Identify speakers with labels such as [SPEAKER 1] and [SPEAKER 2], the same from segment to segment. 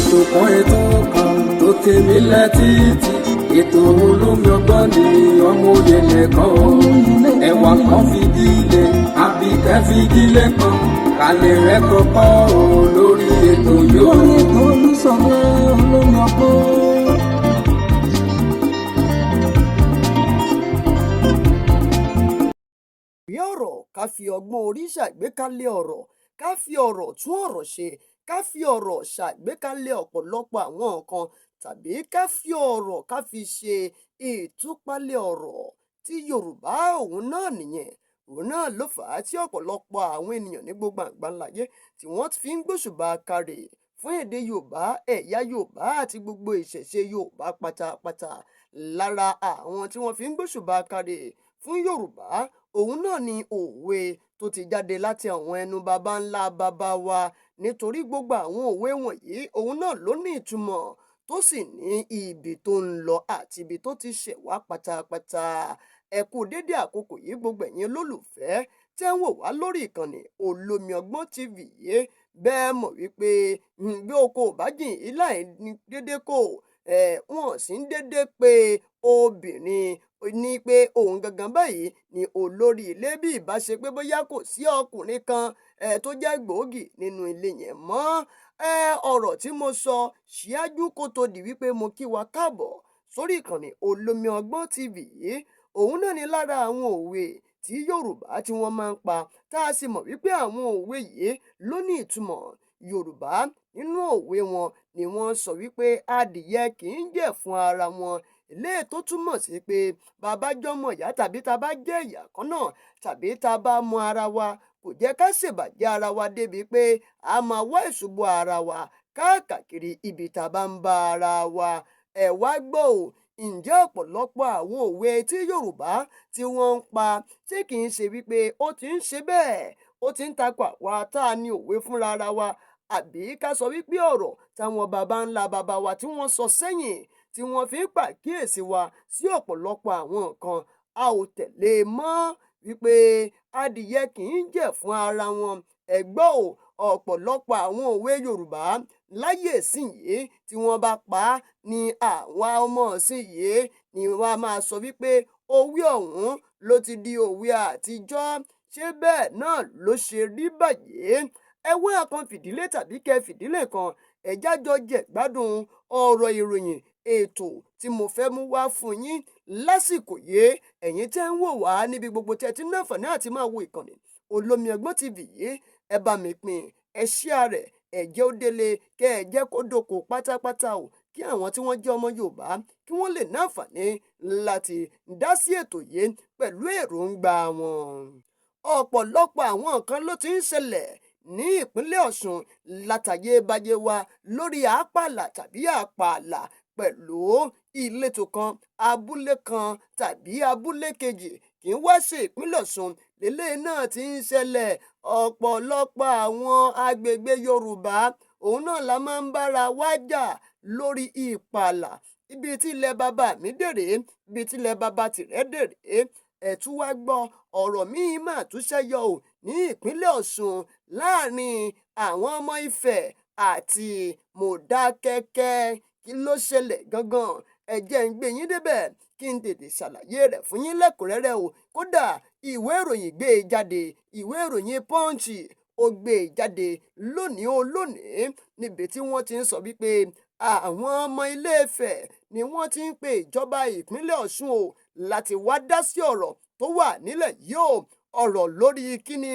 [SPEAKER 1] ètò kan tó tèmi létí ètò olómi ọgbọ́n ni ọmọ òye nìkan ẹwà kan fìdílé àbíkẹ́ fìdílé kan kálẹ̀ rẹ̀ kọ́kọ́ lórí ètò yóò. lórí ètò Olúṣọ̀lá olómi ọgbọ́n.
[SPEAKER 2] bí ọ̀rọ̀ ká fi ọgbọ́n orí ṣàgbékalẹ̀ ọ̀rọ̀ ká fi ọ̀rọ̀ tún ọ̀rọ̀ ṣe ká fi ọ̀rọ̀ ṣàgbékalẹ̀ ọ̀pọ̀lọpọ̀ àwọn nǹkan tàbí ká fi ọ̀rọ̀ ká fi ṣe ìtúpalẹ̀ ọ̀rọ̀ tí Yorùbá òun náà nìyẹn òun náà ló fà á tí ọ̀pọ̀lọpọ̀ àwọn ènìyàn ní gbogbo àgbáńláyé tí wọ́n fi ń gbóṣùbà káre fún èdè Yorùbá ẹ̀yà Yorùbá àti gbogbo ìṣẹ̀ṣe Yorùbá pátápátá. Lára àwọn tí wọ́n fi ń gbóṣùbà káre fún Yorùbá òun náà ni òwe tó ti jáde láti àwọn ẹnu baba ńlá baba wa, nítorí gbogbo àwọn òwe wọ̀nyí òun náà ló ní ìtumọ̀ tó sì ní ibi tó ń lọ àti ibi tó ti ṣẹ̀ wá pátápátá. Ẹ kú dédé àkókò yìí gbogbo ẹ̀yin olólùfẹ́ tẹ́ ń wò wá lórí ìkànnì Olómi Ọgbọ́n TV yìí. Bẹ́ẹ̀ mọ̀ wípé bí oko ò bá jìn ilá ẹ̀ ní dédé kò wọ́n sì ń dédé pé obìnrin ní pé òun gangan báyìí ni olórí ilé, bí ìbá ṣe pé bóyá kò sí ọkùnrin kan tó jẹ́ gbòógì nínú ilé yẹn mọ́. Ọ̀rọ̀ tí mo sọ ṣíájú kó tó di wípé mo kí wa káàbọ̀ sórí ìkànnì Olómi Ọgbọ́n TV yìí òun náà ni lára àwọn òwe tí Yorùbá tí wọ́n máa ń pa tá a sì mọ̀ wípé àwọn òwe yìí ló ní ìtumọ̀. Yorùbá nínú òwe wọn ni wọ́n sọ wípé adìyẹ kì í jẹ̀ fún ara wọn, eléyìí tó túmọ̀ sí pé bàbá jọmọ ìyá tàbí tá a bá jẹ́ ìyá kan náà tàbí tá a bá mọ ara wa kò jẹ́ ká ṣèbàjẹ́ ara wa débi pé a máa wá ìṣubú ara wa káàkiri ibi tá a bá ń bá ara wa. Ẹ wá gbọ́ ò, ǹjẹ́ ọ̀pọ̀lọpọ̀ àwọn òwe tí Yorùbá tí wọ́n ń pa ṣé kì í ṣe wípé ó ti ń ṣe bẹ́ẹ̀ ó ti ń takò àwa tá a ní òwe fúnra ara wa, àbí ká sọ wípé ọ̀rọ̀ táwọn baba ńlá baba wa tí wọ́n sọ sẹ́yìn tí wọ́n fi ń pàkíyèsí wa sí ọ̀pọ̀lọpọ̀ àwọn nǹkan a ò tẹ̀lé mọ́, wípé adìyẹ kì í jẹ̀ fún ara wọn. Ẹ gbọ́ ò, ọ̀pọ̀lọpọ̀ àwọn òwe Yorùbá láyé ìsinyìí tí wọ́n bá pa á ní àwa ọmọ ìsinyìí ni wọ́n á máa sọ wípé òwe ọ̀hún ló ti di òwe àtijọ́. Ṣé bẹ́ẹ̀ náà ló ṣe rí báyìí? Ẹ wá kan fìdílé tàbí kẹ́ fìdílé kan ẹ jájọ jẹ gbádùn ọ̀rọ̀ ìròyìn ètò tí mo fẹ́ mú wá fún yín lásìkò yìí. Ẹ̀yin tẹ́ ń wò wá níbi gbogbo tẹ́ ti ní àǹfààní àti máa wo ìkànnì Olómi Ọgbọ́n TV yìí, ẹ bá mi pín, ẹ share rẹ̀, ẹ jẹ́ ó délé, kẹ́ ẹ jẹ́ kó dóko pátápátá o, kí àwọn tí wọ́n jẹ́ ọmọ Yorùbá kí wọ́n lè ní àǹfààní láti dá sí ètò yìí pẹ̀lú èròǹgbà wọn. Ọ̀pọ̀lọpọ̀ àwọn nǹkan ló ti ń ṣẹlẹ̀ ní ìpínlẹ̀ Ọ̀ṣun látayébáyé wa lórí àpàlà tàbí àpàlà pẹ̀lú ìletò kan, abúlé kan tàbí abúlé kejì kì í wá sí ìpínlẹ̀ Ọ̀ṣun lélẹ́yìí náà ti ń ṣẹlẹ̀. Ọ̀pọ̀lọpọ̀ àwọn agbègbè Yorùbá òun náà la máa ń bára wá jà lórí ìpàlà, ibi tí ilẹ̀ bàbá mi dèrè, ibi tí ilẹ̀ bàbá tìrẹ dèrè. Ẹ tún wá gbọ́ ọ̀rọ̀ míì máa tún ṣẹ́yọ ò ní ìpínlẹ̀ Ọ̀ṣun láàrin àwọn ọmọ Ifẹ̀ àti Modakeke. Kí ló ṣẹlẹ̀ gangan? Ẹ jẹ́ ń gbé yín débẹ̀ kí n tètè ṣàlàyé rẹ̀ fún yín lẹ́kùnrẹ́rẹ́ o. Kódà ìwé ìròyìn gbé e jáde, ìwé ìròyìn Punch ó gbé e jáde lónìí níbi tí wọ́n ti ń sọ wípé àwọn ọmọ Ilé-Ifẹ̀ ni wọ́n ti ń pe ìjọba ìpínlẹ̀ Ọ̀ṣun o láti wá dá sí ọ̀rọ̀ tó wà nílẹ̀ yìí o. Ọ̀rọ̀ lórí kíni?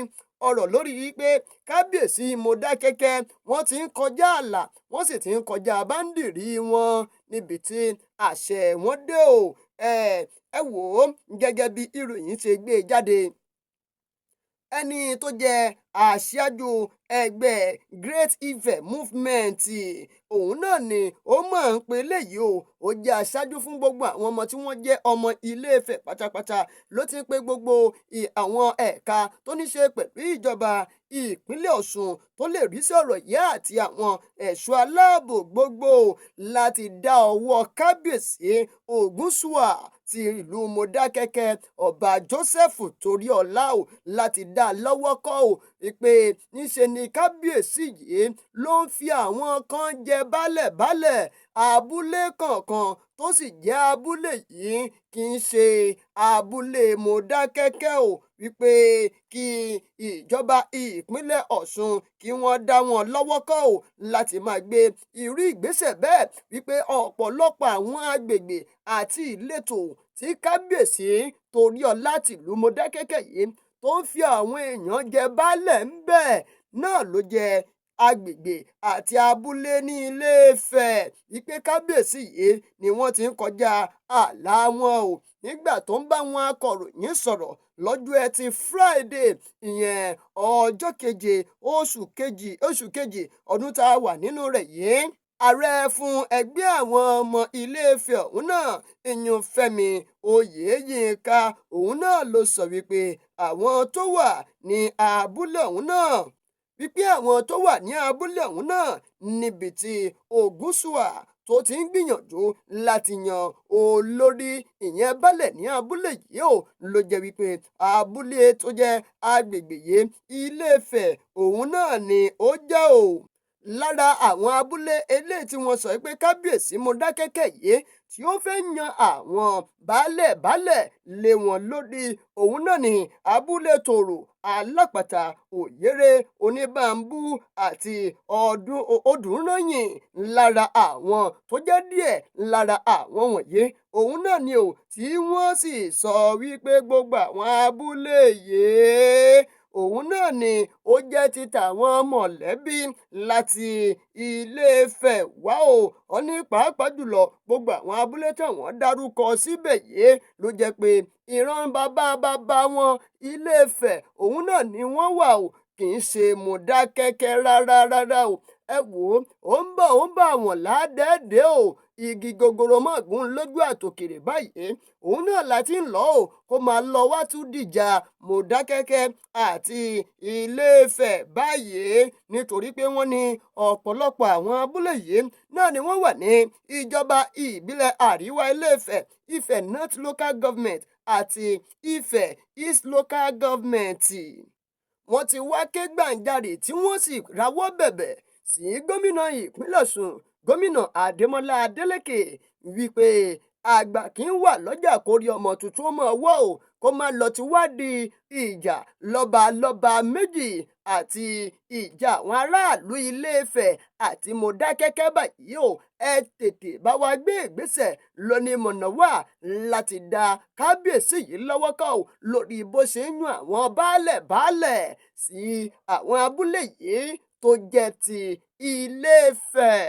[SPEAKER 2] Ọ̀rọ̀ lórí wípé kábíyèsí Modakeke wọ́n ti ń kọjá ààlà, wọ́n sì ti ń kọjá báńdìrí wọn níbi tí àṣẹ wọn dé o. Ẹ wò ó, gẹ́gẹ́ bí ìròyìn ṣe gbé jáde, ẹni tó jẹ́ aṣáájú ẹgbẹ́ Great Ife Movement òun náà ni ó máa ń pe léyìí o. Ó jẹ́ aṣáájú fún gbogbo àwọn ọmọ tí wọ́n jẹ́ ọmọ Ilé-Ifẹ̀ pátápátá ló ti ń pe gbogbo àwọn ẹ̀ka tó ní ṣe pẹ̀lú ìjọba ìpínlẹ̀ Ọ̀ṣun tó lè rí sí ọ̀rọ̀ yìí àti àwọn ẹ̀ṣọ́ aláàbò gbogbo láti dá ọwọ́ kábíyèsí Ògúnṣùà ti ìlú Modakeke ọba Joseph Toríọlá o láti dá a lọ́wọ́ kọ́ o wípé níṣe ni kábíyèsí yìí ló ń fi àwọn kan jẹ baálẹ̀ abúlé kọ̀ọ̀kan tó sì jẹ́ abúlé yìí kì í ṣe abúlé Modakeke o wípé kí ìjọba ìpínlẹ̀ Ọ̀ṣun kí wọ́n dá wọn lọ́wọ́ kọ́ o láti máa gbé irú ìgbésẹ̀ bẹ́ẹ̀ wípé ọ̀pọ̀lọpọ̀ àwọn agbègbè àti ìletò tí kábíyèsí Toríọlá tìlú Modakeke yìí tó ń fi àwọn èèyàn jẹ baálẹ̀ ń bẹ̀ náà ló jẹ́ agbègbè àti abúlé ní Ilé-Ifẹ̀ wípé kábíyèsí yìí ni wọ́n ti ń kọjá ààlà wọn o nígbà tó ń bá wọn akọ̀ròyìn sọ̀rọ̀ lọ́jọ́ Ẹtì Friday ìyẹn ọjọ́ keje oṣù kejì ọdún tá a wà nínú rẹ̀ yìí ààrẹ fún ẹgbẹ́ àwọn ọmọ Ilé-Ifẹ̀ ọ̀hún náà ìyún Fẹ́mi Oyèyínká òun náà ló sọ wípé àwọn tó wà ní abúlé ọ̀hún náà níbi tí Ògúnṣùà tó ti ń gbìyànjú láti yan olórí ìyẹn baálẹ̀ ní abúlé yìí ò ló jẹ́ wípé abúlé tó jẹ́ agbègbè yìí Ilé-Ifẹ̀ òun náà ni ó jẹ́ o. Lára àwọn abúlé eléyìí tí wọ́n sọ pé kábíyèsí Modakeke yìí tí ó fẹ́ yan àwọn baálẹ̀ lé wọn lórí òun náà ní abúlé Tòrò, Alápàtà, Òyèrè, Oníbàmbú àti Odùnrànyìn. Lára àwọn tó jẹ́ díẹ̀ lára àwọn wọ̀nyí òun náà ni ò tí wọ́n sì sọ wípé gbogbo àwọn abúlé yìí òun náà ni ó jẹ́ ti tàwọn mọ̀lẹ́bí láti Ilé-Ifẹ̀ wá o. Ó ní pàápàá jùlọ gbogbo àwọn abúlé táwọn dárúkọ síbẹ̀ yìí ló jẹ́ pé ìran bàbá wọn Ilé-Ifẹ̀ òun náà ni wọ́n wà o kì í ṣe Modakeke rárá o. Ẹ wò ó ń bọ̀ àwọn ládẹ́ẹ̀dẹ́ o igi gogoro mọ́gùn lójú àtòkèrè báyìí òun náà láti ń lọ o kó máa lọ wá tún dìjà Modakeke àti Ilé-Ifẹ̀ báyìí nítorí pé wọ́n ní ọ̀pọ̀lọpọ̀ àwọn abúlé yìí náà ni wọ́n wà ní ìjọba ìbílẹ̀ àríwá Ilé-Ifẹ̀, Ifẹ̀ North Local Government àti Ifẹ̀ East Local Government. Wọ́n ti wá ké gbàǹjarè tí wọ́n sì rawọ́ bẹ̀bẹ̀ sí gómìnà ìpínlẹ̀ Ọ̀ṣun gómìnà Adémọ́lá Adélékè wípé àgbà kì í wà lọ́jà kórí ọmọ tuntun mọ́ ọwọ́ o kó má lọ ti wá di ìjà lọ́balọ́ba méjì àti ìjà àwọn aráàlú Ilé-Ifẹ̀ àti Modakeke báyìí o ẹ tètè bá wa gbé ìgbésẹ̀ lóní mọ̀nà wà láti dá kábíyèsí yìí lọ́wọ́ kọ́ o lórí bó ṣe ń yan àwọn baálẹ̀ sí àwọn abúlé yìí tó jẹ́ ti Ilé-Ifẹ̀.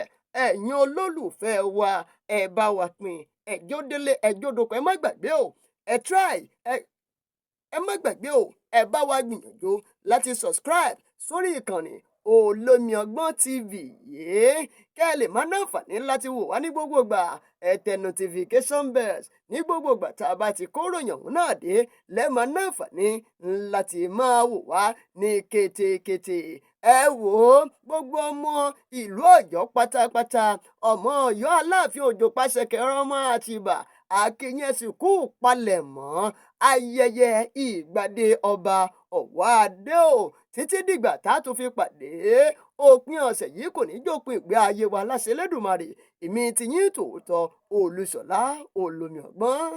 [SPEAKER 2] Ẹ̀yin olólùfẹ́ wa ẹ bá wa pín ẹjọ́ délé ẹjọ́ dóko ẹ má gbàgbé o ẹ má gbàgbé o ẹ bá wa gbìyànjú láti subscribe sórí ìkànnì Olómi Ọgbọ́n TV yìí kẹ́ ẹ lè máa náǹfààní láti wò wá ní gbogbo ìgbà ẹ tẹ notification bells ní gbogbo ìgbà tá a bá ti kó ròyìn ọ̀hún náà dé lẹ́ẹ̀ máa náǹfààní láti máa wò wá ní kétékété. Ẹ wò ó gbogbo ọmọ ìlú Ọ̀yọ́ pátápátá ọmọ Ọ̀yọ́ Aláàfin Òjó Pàṣẹkẹrẹ ọmọ Àtìbà akínyẹsìnkú palẹ̀mọ́ ayẹyẹ ìgbàdé ọba Ọ̀wádé o títí dìgbà tá a tún fi pàdé òpin ọ̀sẹ̀ yìí kò ní jópin ìgbé ayé wa láṣẹ Elédùmarè èmi tiyín tòótọ́ Olúṣọlá Olómi Ọgbọ́n.